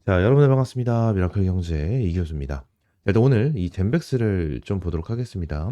자, 여러분들 반갑습니다. 미라클 경제 이교수입니다. 일단 오늘 이 젠백스를 좀 보도록 하겠습니다.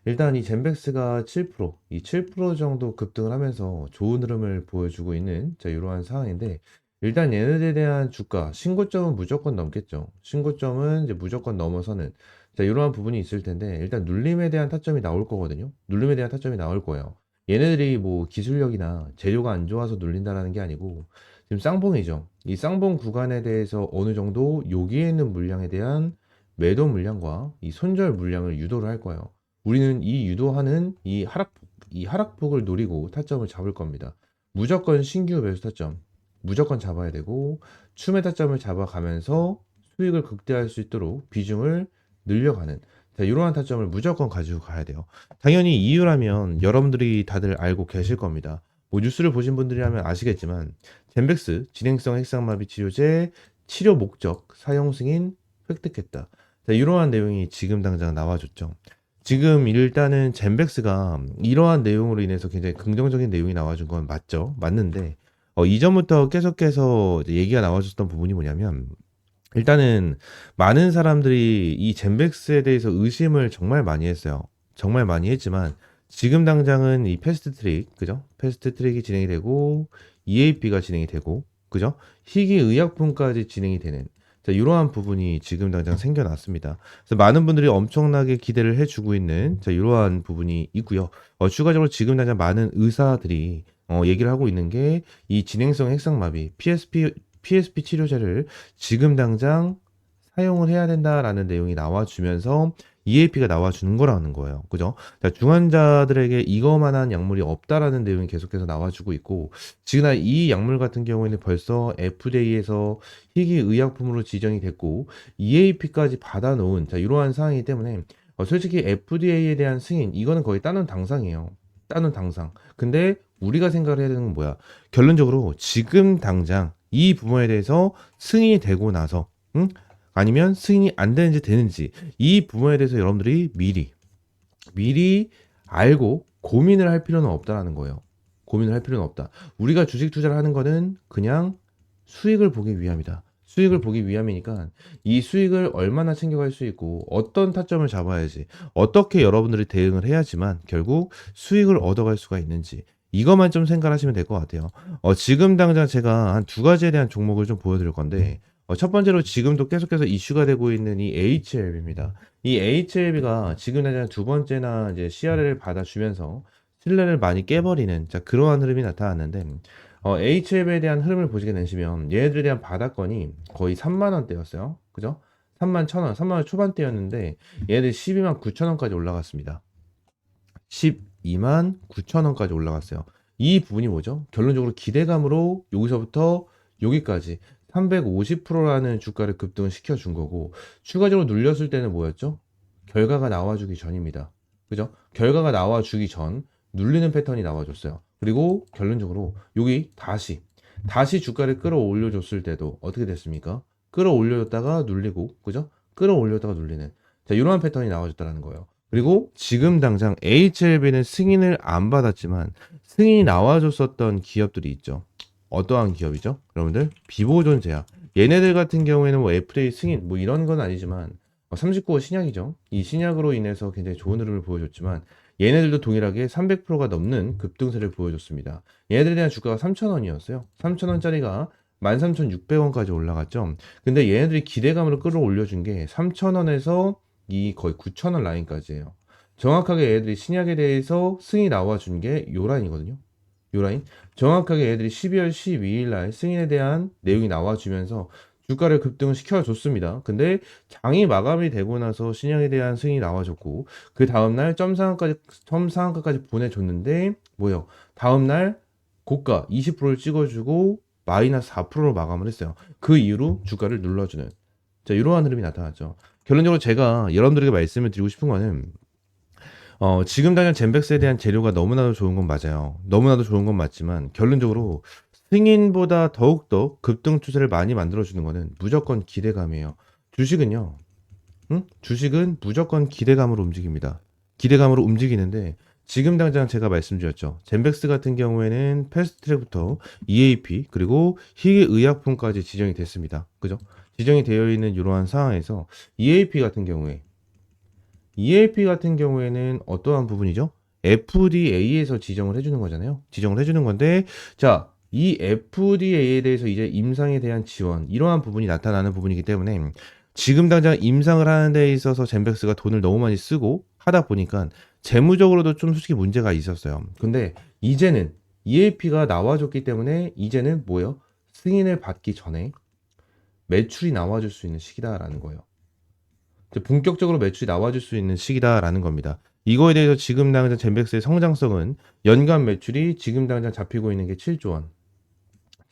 일단 이 젠백스가 7%, 이 7% 정도 급등을 하면서 좋은 흐름을 보여주고 있는 이러한 상황인데, 일단 얘네들에 대한 주가 신고점은 무조건 넘겠죠. 신고점은 이제 무조건 넘어서는 이러한 부분이 있을 텐데, 일단 눌림에 대한 타점이 나올 거거든요. 눌림에 대한 타점이 나올 거예요. 얘네들이 뭐 기술력이나 재료가 안 좋아서 눌린다라는 게 아니고 지금 쌍봉이죠. 이 쌍봉 구간에 대해서 어느 정도 여기에 있는 물량에 대한 매도 물량과 이 손절 물량을 유도를 할 거예요. 우리는 이 유도하는 이 하락폭을 노리고 타점을 잡을 겁니다. 무조건 신규 매수 타점, 무조건 잡아야 되고, 추매 타점을 잡아가면서 수익을 극대화할 수 있도록 비중을 늘려가는, 이러한 타점을 무조건 가지고 가야 돼요. 당연히 이유라면 여러분들이 다들 알고 계실 겁니다. 뭐 뉴스를 보신 분들이라면 아시겠지만, 젠백스 진행성 핵상마비 치료제 치료 목적 사용 승인 획득했다. 이러한 내용이 지금 당장 나와줬죠. 지금 일단은 젠백스가 이러한 내용으로 인해서 굉장히 긍정적인 내용이 나와준 건 맞죠. 맞는데 이전부터 계속해서 이제 얘기가 나와줬던 부분이 뭐냐면, 일단은 많은 사람들이 이 젠백스에 대해서 의심을 정말 많이 했어요. 정말 많이 했지만 지금 당장은 이 패스트 트릭, 그죠? 패스트 트릭이 진행이 되고 EAP가 진행이 되고, 그죠? 희귀 의약품까지 진행이 되는 이러한 부분이 지금 당장 생겨났습니다. 그래서 많은 분들이 엄청나게 기대를 해주고 있는 이러한 부분이 있고요. 추가적으로 지금 당장 많은 의사들이 얘기를 하고 있는 게 이 진행성 핵상마비 PSP 치료제를 지금 당장 사용을 해야 된다라는 내용이 나와주면서 EAP가 나와주는 거라는 거예요. 그죠? 자, 중환자들에게 이거만한 약물이 없다라는 내용이 계속해서 나와주고 있고, 지금 이 약물 같은 경우에는 벌써 FDA에서 희귀 의약품으로 지정이 됐고, EAP까지 받아놓은 이러한 상황이기 때문에 솔직히 FDA에 대한 승인, 이거는 거의 따는 당상이에요. 따는 당상. 근데 우리가 생각을 해야 되는 건 뭐야? 결론적으로 지금 당장 이 부분에 대해서 승인이 되고 나서, 응? 아니면 승인이 안 되는지 되는지, 이 부분에 대해서 여러분들이 미리 알고 고민을 할 필요는 없다라는 거예요. 고민을 할 필요는 없다. 우리가 주식 투자를 하는 거는 그냥 수익을 보기 위함이다. 수익을 보기 위함이니까 이 수익을 얼마나 챙겨갈 수 있고 어떤 타점을 잡아야지, 어떻게 여러분들이 대응을 해야지만 결국 수익을 얻어갈 수가 있는지, 이것만 좀 생각하시면 될 것 같아요. 지금 당장 제가 한 두 가지에 대한 종목을 좀 보여드릴 건데, 첫 번째로 지금도 계속해서 이슈가 되고 있는 이 HLB입니다. 이 HLB가 지금 당장 두 번째나 이제 CRL을 받아주면서 신뢰를 많이 깨버리는 그러한 흐름이 나타났는데, HLB에 대한 흐름을 보시게 되시면 얘네들에 대한 바닥권이 거의 3만 원대였어요. 그죠? 3만 1,000원, 3만 원 초반대였는데 얘네들 12만 9천 원까지 올라갔습니다. 12만 9천 원까지 올라갔어요. 이 부분이 뭐죠? 결론적으로 기대감으로 여기서부터 여기까지 350%라는 주가를 급등을 시켜준 거고, 추가적으로 눌렸을 때는 뭐였죠? 결과가 나와주기 전입니다. 그죠? 결과가 나와주기 전 눌리는 패턴이 나와줬어요. 그리고 결론적으로 여기 다시 주가를 끌어올려 줬을 때도 어떻게 됐습니까? 끌어올려줬다가 눌리고, 그죠? 끌어올렸다가 눌리는 이러한 패턴이 나와줬다는 거예요. 그리고 지금 당장 HLB는 승인을 안 받았지만 승인이 나와줬었던 기업들이 있죠. 어떠한 기업이죠? 여러분들, 비보존 제약. 얘네들 같은 경우에는 뭐 FDA 승인 뭐 이런 건 아니지만 39호 신약이죠. 이 신약으로 인해서 굉장히 좋은 흐름을 보여줬지만 얘네들도 동일하게 300%가 넘는 급등세를 보여줬습니다. 얘네들에 대한 주가가 3,000원이었어요. 3,000원짜리가 13,600원까지 올라갔죠. 근데 얘네들이 기대감으로 끌어올려준 게 3,000원에서 이 거의 9,000원 라인까지예요. 정확하게 얘네들이 신약에 대해서 승인이 나와준 게 요 라인이거든요. 요 라인. 정확하게 얘들이 12월 12일 날 승인에 대한 내용이 나와주면서 주가를 급등을 시켜줬습니다. 근데 장이 마감이 되고 나서 신약에 대한 승인이 나와줬고, 그 다음날 점상한가까지 보내줬는데 뭐요? 다음날 고가 20%를 찍어주고 마이너스 4%로 마감을 했어요. 그 이후로 주가를 눌러주는 이러한 흐름이 나타났죠. 결론적으로 제가 여러분들에게 말씀을 드리고 싶은 거는, 지금 당장 젠백스에 대한 재료가 너무나도 좋은 건 맞아요. 너무나도 좋은 건 맞지만 결론적으로 승인보다 더욱더 급등 추세를 많이 만들어주는 거는 무조건 기대감이에요. 주식은요, 응? 주식은 무조건 기대감으로 움직입니다. 기대감으로 움직이는데 지금 당장 제가 말씀드렸죠. 젠백스 같은 경우에는 패스트트랙부터 EAP 그리고 희귀의약품까지 지정이 됐습니다. 그죠? 지정이 되어 있는 이러한 상황에서 EAP 같은 경우에는 어떠한 부분이죠? FDA에서 지정을 해주는 거잖아요. 지정을 해주는 건데, 자, 이 FDA에 대해서 이제 임상에 대한 지원, 이러한 부분이 나타나는 부분이기 때문에 지금 당장 임상을 하는 데 있어서 젠백스가 돈을 너무 많이 쓰고 하다 보니까 재무적으로도 좀 솔직히 문제가 있었어요. 근데 이제는 EAP가 나와줬기 때문에 이제는 뭐예요? 승인을 받기 전에 매출이 나와줄 수 있는 시기다라는 거예요. 본격적으로 매출이 나와줄 수 있는 시기다라는 겁니다. 이거에 대해서 지금 당장 젠백스의 성장성은 연간 매출이 지금 당장 잡히고 있는 게 7조 원.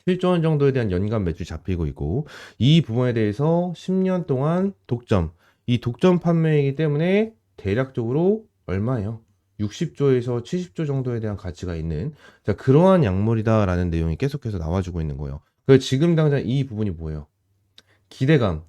7조 원 정도에 대한 연간 매출이 잡히고 있고 이 부분에 대해서 10년 동안 독점. 이 독점 판매이기 때문에 대략적으로 얼마예요? 60조에서 70조 정도에 대한 가치가 있는 자, 그러한 약물이다라는 내용이 계속해서 나와주고 있는 거예요. 그래서 지금 당장 이 부분이 뭐예요? 기대감.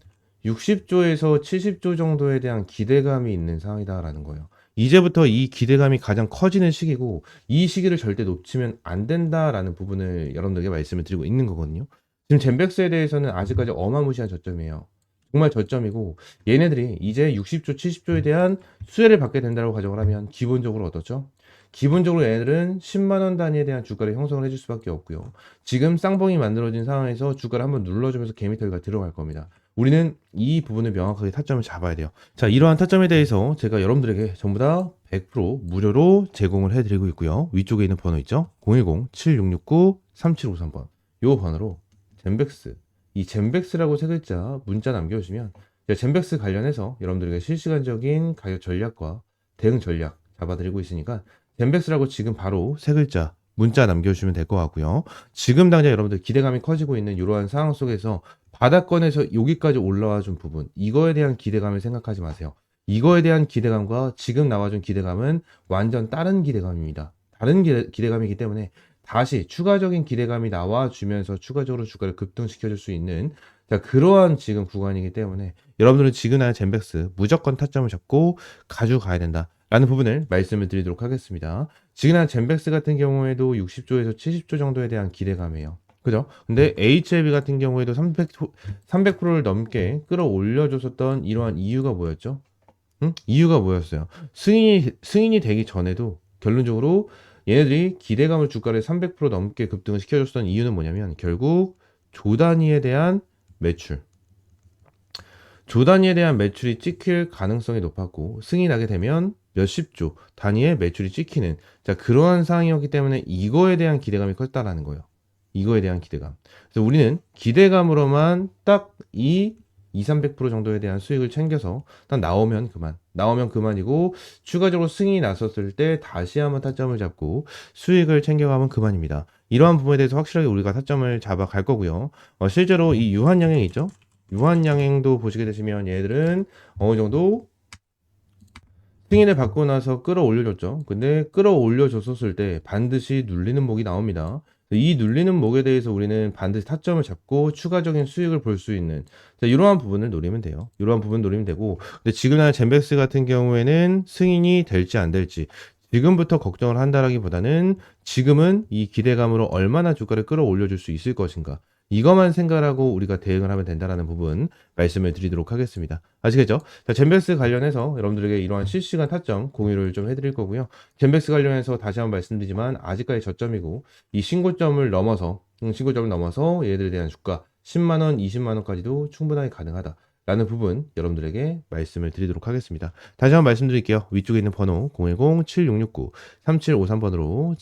60조에서 70조 정도에 대한 기대감이 있는 상황이다라는 거예요. 이제부터 이 기대감이 가장 커지는 시기고 이 시기를 절대 놓치면 안 된다라는 부분을 여러분들에게 말씀을 드리고 있는 거거든요. 지금 젠백스에 대해서는 아직까지 어마무시한 저점이에요. 정말 저점이고 얘네들이 이제 60조, 70조에 대한 수혜를 받게 된다고 가정을 하면 기본적으로 어떻죠? 기본적으로 얘네들은 10만 원 단위에 대한 주가를 형성을 해줄 수밖에 없고요. 지금 쌍봉이 만들어진 상황에서 주가를 한번 눌러주면서 개미털기가 들어갈 겁니다. 우리는 이 부분을 명확하게 타점을 잡아야 돼요. 자, 이러한 타점에 대해서 제가 여러분들에게 전부 다 100% 무료로 제공을 해드리고 있고요. 위쪽에 있는 번호 있죠? 010-7669-3753번. 요 번호로 젠백스, 이 젠백스라고 세 글자 문자 남겨주시면 젠백스 관련해서 여러분들에게 실시간적인 가격 전략과 대응 전략 잡아드리고 있으니까 젠백스라고 지금 바로 세 글자 문자 남겨주시면 될 것 같고요. 지금 당장 여러분들 기대감이 커지고 있는 이러한 상황 속에서 바닥권에서 여기까지 올라와 준 부분, 이거에 대한 기대감을 생각하지 마세요. 이거에 대한 기대감과 지금 나와준 기대감은 완전 다른 기대감입니다. 다른 기대감이기 때문에 다시 추가적인 기대감이 나와주면서 추가적으로 주가를 급등시켜줄 수 있는 자, 그러한 지금 구간이기 때문에 여러분들은 지금 나의 젠백스 무조건 타점을 잡고 가져가야 된다. 라는 부분을 말씀을 드리도록 하겠습니다. 지금 젠백스 같은 경우에도 60조에서 70조 정도에 대한 기대감이에요. 그죠? 근데 HLB 같은 경우에도 300%를 넘게 끌어올려줬었던 이러한 이유가 뭐였죠? 응? 이유가 뭐였어요? 승인이 되기 전에도 결론적으로 얘네들이 기대감을 주가를 300% 넘게 급등을 시켜줬던 이유는 뭐냐면 결국 조 단위에 대한 매출. 조 단위에 대한 매출이 찍힐 가능성이 높았고 승인하게 되면 몇십조 단위의 매출이 찍히는 자 그러한 상황이었기 때문에 이거에 대한 기대감이 컸다라는 거예요. 이거에 대한 기대감. 그래서 우리는 기대감으로만 딱 이 200~300% 정도에 대한 수익을 챙겨서 딱 나오면 그만이고 추가적으로 승인이 났었을 때 다시 한번 타점을 잡고 수익을 챙겨가면 그만입니다. 이러한 부분에 대해서 확실하게 우리가 타점을 잡아갈 거고요. 실제로 이 유한양행 있죠? 유한양행도 보시게 되시면 얘들은 어느 정도 승인을 받고 나서 끌어올려줬죠. 근데 끌어올려줬었을 때 반드시 눌리는 목이 나옵니다. 이 눌리는 목에 대해서 우리는 반드시 타점을 잡고 추가적인 수익을 볼 수 있는 자, 이러한 부분을 노리면 돼요. 이러한 부분 노리면 되고 근데 지금 젠백스 같은 경우에는 승인이 될지 안 될지 지금부터 걱정을 한다라기보다는 지금은 이 기대감으로 얼마나 주가를 끌어올려줄 수 있을 것인가 이것만 생각하고 우리가 대응을 하면 된다는 부분 말씀을 드리도록 하겠습니다. 아시겠죠? 자, 젠백스 관련해서 여러분들에게 이러한 실시간 타점 공유를 좀 해드릴 거고요. 젠백스 관련해서 다시 한번 말씀드리지만 아직까지 저점이고 이 신고점을 넘어서 얘들에 대한 주가 10만원, 20만원까지도 충분하게 가능하다. 라는 부분 여러분들에게 말씀을 드리도록 하겠습니다. 다시 한번 말씀드릴게요. 위쪽에 있는 번호 010-7669-3753번으로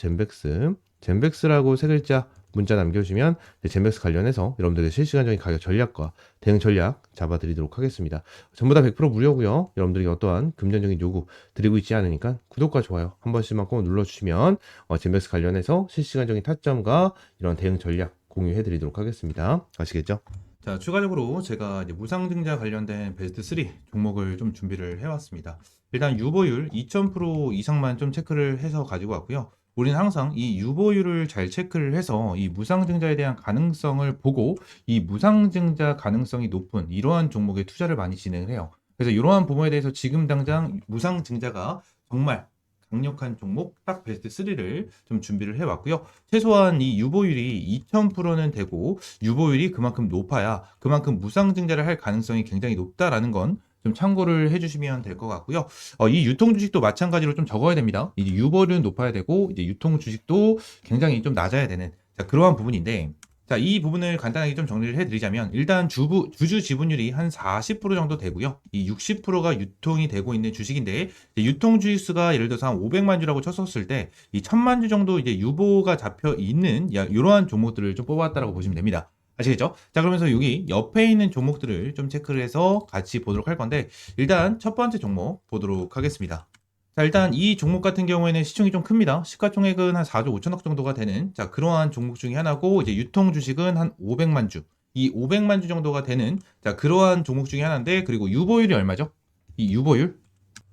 젠백스라고 세 글자 문자 남겨주시면 젠백스 관련해서 여러분들의 실시간적인 가격 전략과 대응 전략 잡아드리도록 하겠습니다. 전부 다 100% 무료고요. 여러분들이 어떠한 금전적인 요구 드리고 있지 않으니까 구독과 좋아요 한 번씩만 꼭 눌러주시면 젠백스 관련해서 실시간적인 타점과 이런 대응 전략 공유해드리도록 하겠습니다. 아시겠죠? 자, 추가적으로 제가 이제 무상증자 관련된 베스트 3 종목을 좀 준비를 해왔습니다. 일단 유보율 2000% 이상만 좀 체크를 해서 가지고 왔고요. 우리는 항상 이 유보율을 잘 체크를 해서 이 무상증자에 대한 가능성을 보고 이 무상증자 가능성이 높은 이러한 종목에 투자를 많이 진행을 해요. 그래서 이러한 부분에 대해서 지금 당장 무상증자가 정말 강력한 종목 딱 베스트 3를 좀 준비를 해왔고요. 최소한 이 유보율이 2000%는 되고 유보율이 그만큼 높아야 그만큼 무상증자를 할 가능성이 굉장히 높다라는 건 좀 참고를 해주시면 될 것 같고요. 이 유통 주식도 마찬가지로 좀 적어야 됩니다. 이제 유보율은 높아야 되고 이제 유통 주식도 굉장히 좀 낮아야 되는 그러한 부분인데 자, 이 부분을 간단하게 좀 정리를 해드리자면 일단 주주 지분율이 한 40% 정도 되고요. 이 60%가 유통이 되고 있는 주식인데 유통 주식수가 예를 들어서 한 500만 주라고 쳤었을 때 이 1000만 주 정도 이제 유보가 잡혀 있는 이러한 종목들을 좀 뽑았다라고 보시면 됩니다. 아시겠죠? 자, 그러면서 여기 옆에 있는 종목들을 좀 체크를 해서 같이 보도록 할 건데 일단 첫 번째 종목 보도록 하겠습니다. 자, 일단 이 종목 같은 경우에는 시총이 좀 큽니다. 시가총액은 한 4조 5천억 정도가 되는 그러한 종목 중에 하나고 이제 유통 주식은 한 500만 주. 이 500만 주 정도가 되는 그러한 종목 중에 하나인데 그리고 유보율이 얼마죠? 이 유보율.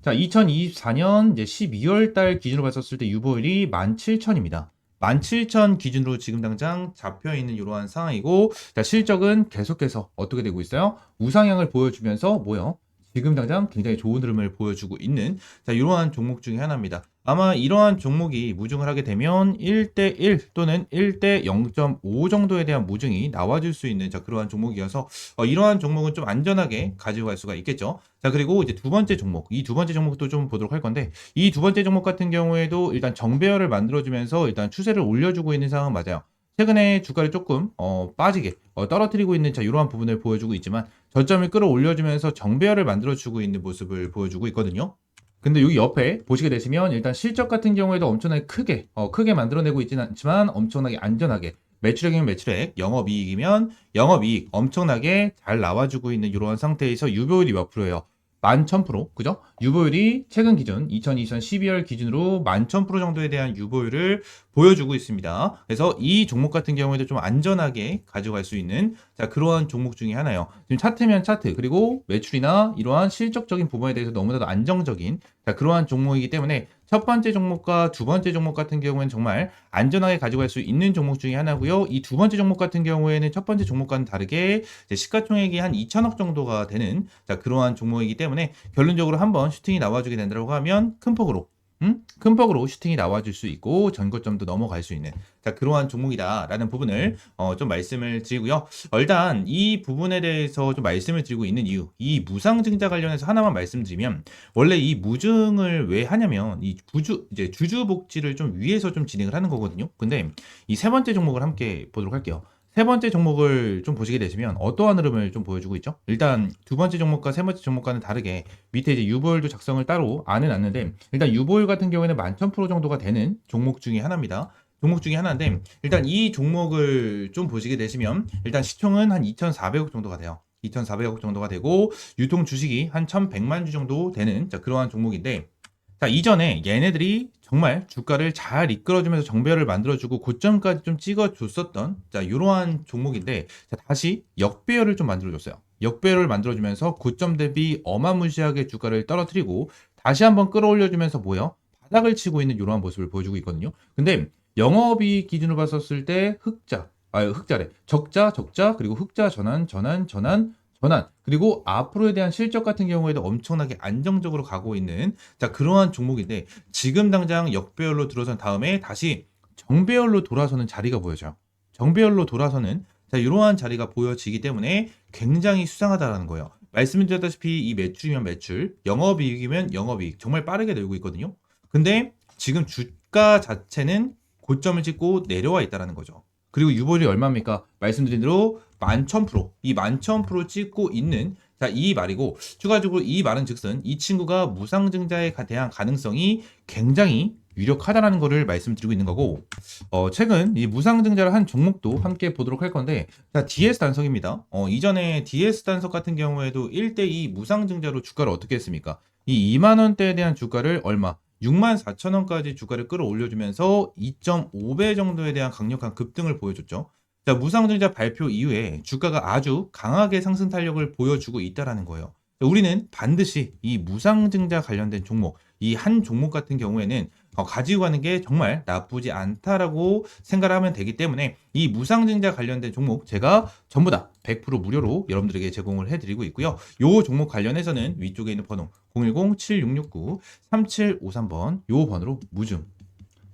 자, 2024년 이제 12월 달 기준으로 봤었을 때 유보율이 17,000입니다. 17,000 기준으로 지금 당장 잡혀 있는 이러한 상황이고 자, 실적은 계속해서 어떻게 되고 있어요? 우상향을 보여주면서 뭐요? 지금 당장 굉장히 좋은 흐름을 보여주고 있는 이러한 종목 중에 하나입니다. 아마 이러한 종목이 무증을 하게 되면 1대1 또는 1대 0.5 정도에 대한 무증이 나와줄 수 있는 그러한 종목이어서 이러한 종목은 좀 안전하게 가지고 갈 수가 있겠죠. 자, 그리고 이제 두 번째 종목, 이 두 번째 종목도 좀 보도록 할 건데 이 두 번째 종목 같은 경우에도 일단 정배열을 만들어주면서 일단 추세를 올려주고 있는 상황은 맞아요. 최근에 주가를 조금 빠지게 떨어뜨리고 있는 이러한 부분을 보여주고 있지만 저점을 끌어올려주면서 정배열을 만들어주고 있는 모습을 보여주고 있거든요. 근데 여기 옆에 보시게 되시면 일단 실적 같은 경우에도 엄청나게 크게 만들어내고 있지는 않지만 엄청나게 안전하게 매출액이면 매출액, 영업이익이면 영업이익 엄청나게 잘 나와주고 있는 이러한 상태에서 유보율이 몇 프로예요? 11,000%, 그죠? 유보율이 최근 기준 2022년 12월 기준으로 11,000% 정도에 대한 유보율을 보여주고 있습니다. 그래서 이 종목 같은 경우에도 좀 안전하게 가져갈 수 있는 그러한 종목 중에 하나예요. 지금 차트면 차트 그리고 매출이나 이러한 실적적인 부분에 대해서 너무나도 안정적인 그러한 종목이기 때문에 첫 번째 종목과 두 번째 종목 같은 경우에는 정말 안전하게 가져갈 수 있는 종목 중에 하나고요. 이 두 번째 종목 같은 경우에는 첫 번째 종목과는 다르게 시가총액이 한 2천억 정도가 되는 그러한 종목이기 때문에 결론적으로 한번 슈팅이 나와주게 된다고 하면 큰 폭으로 슈팅이 나와줄 수 있고 전고점도 넘어갈 수 있는 그러한 종목이다라는 부분을 좀 말씀을 드리고요. 일단 이 부분에 대해서 좀 말씀을 드리고 있는 이유, 이 무상증자 관련해서 하나만 말씀드리면 원래 이 무증을 왜 하냐면 이 이제 주주복지를 좀 위해서 좀 진행을 하는 거거든요. 근데 이 세 번째 종목을 함께 보도록 할게요. 세 번째 종목을 좀 보시게 되시면 어떠한 흐름을 좀 보여주고 있죠? 일단 두 번째 종목과 세 번째 종목과는 다르게 밑에 이제 유보율도 작성을 따로 안 해놨는데 일단 유보율 같은 경우에는 11,000% 정도가 되는 종목 중에 하나입니다. 종목 중에 하나인데 일단 이 종목을 좀 보시게 되시면 일단 시총은 한 2,400억 정도가 돼요. 2,400억 정도가 되고 유통 주식이 한 1,100만 주 정도 되는 그러한 종목인데 자, 이전에 얘네들이 정말 주가를 잘 이끌어주면서 정배열을 만들어주고 고점까지 좀 찍어줬었던 이러한 종목인데 다시 역배열을 좀 만들어줬어요. 역배열을 만들어주면서 고점 대비 어마무시하게 주가를 떨어뜨리고 다시 한번 끌어올려주면서 뭐요? 바닥을 치고 있는 이러한 모습을 보여주고 있거든요. 근데 영업이익 기준으로 봤었을 때 흑자래. 적자, 그리고 흑자 전환, 그리고 앞으로에 대한 실적 같은 경우에도 엄청나게 안정적으로 가고 있는 그러한 종목인데 지금 당장 역배열로 들어선 다음에 다시 정배열로 돌아서는 자리가 보여져요. 정배열로 돌아서는 이러한 자리가 보여지기 때문에 굉장히 수상하다라는 거예요. 말씀드렸다시피 이 매출이면 매출, 영업이익이면 영업이익 정말 빠르게 늘고 있거든요. 근데 지금 주가 자체는 고점을 찍고 내려와 있다라는 거죠. 그리고 유보율이 얼마입니까? 말씀드린 대로 11,000%, 이 11,000% 찍고 있는 이 말이고 추가적으로 이 말은 즉슨 이 친구가 무상증자에 대한 가능성이 굉장히 유력하다라는 것을 말씀드리고 있는 거고 최근 이 무상증자를 한 종목도 함께 보도록 할 건데 DS 단석입니다. 이전에 DS 단석 같은 경우에도 1대2 무상증자로 주가를 어떻게 했습니까? 이 2만 원대에 대한 주가를 얼마? 64,000원까지 주가를 끌어올려주면서 2.5배 정도에 대한 강력한 급등을 보여줬죠. 자, 무상증자 발표 이후에 주가가 아주 강하게 상승 탄력을 보여주고 있다라는 거예요. 우리는 반드시 이 무상증자 관련된 종목, 이 한 종목 같은 경우에는 가지고 가는 게 정말 나쁘지 않다라고 생각을 하면 되기 때문에 이 무상증자 관련된 종목 제가 전부 다 100% 무료로 여러분들에게 제공을 해드리고 있고요. 요 종목 관련해서는 위쪽에 있는 번호 010-7669-3753번 요 번호로 무증,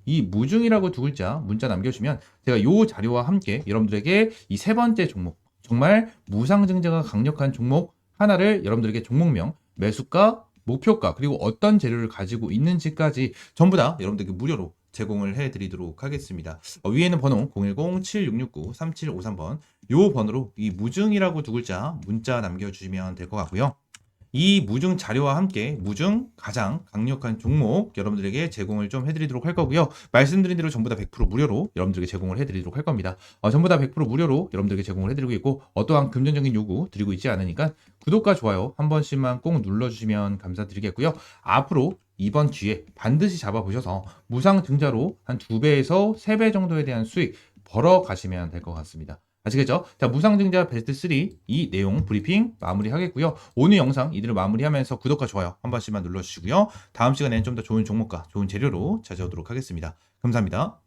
이 무중이라고 두 글자 문자 남겨주시면 제가 요 자료와 함께 여러분들에게 이 세 번째 종목, 정말 무상증자가 강력한 종목 하나를 여러분들에게 종목명, 매수가, 목표가, 그리고 어떤 재료를 가지고 있는지까지 전부 다 여러분들에게 무료로 제공을 해드리도록 하겠습니다. 위에는 번호 010-7669-3753번 요 번호로 이 무증이라고 두 글자 문자 남겨주시면 될 것 같고요. 이 무증 자료와 함께 무증 가장 강력한 종목 여러분들에게 제공을 좀 해드리도록 할 거고요. 말씀드린 대로 전부 다 100% 무료로 여러분들에게 제공을 해드리도록 할 겁니다. 전부 다 100% 무료로 여러분들에게 제공을 해드리고 있고 어떠한 금전적인 요구 드리고 있지 않으니까 구독과 좋아요 한 번씩만 꼭 눌러주시면 감사드리겠고요. 앞으로 이번 기회 반드시 잡아보셔서 무상증자로 한 2배에서 3배 정도에 대한 수익 벌어 가시면 될 것 같습니다. 아시겠죠? 자, 무상증자 베스트 3 이 내용 브리핑 마무리하겠고요. 오늘 영상 이들을 마무리하면서 구독과 좋아요 한 번씩만 눌러주시고요. 다음 시간에는 좀 더 좋은 종목과 좋은 재료로 찾아오도록 하겠습니다. 감사합니다.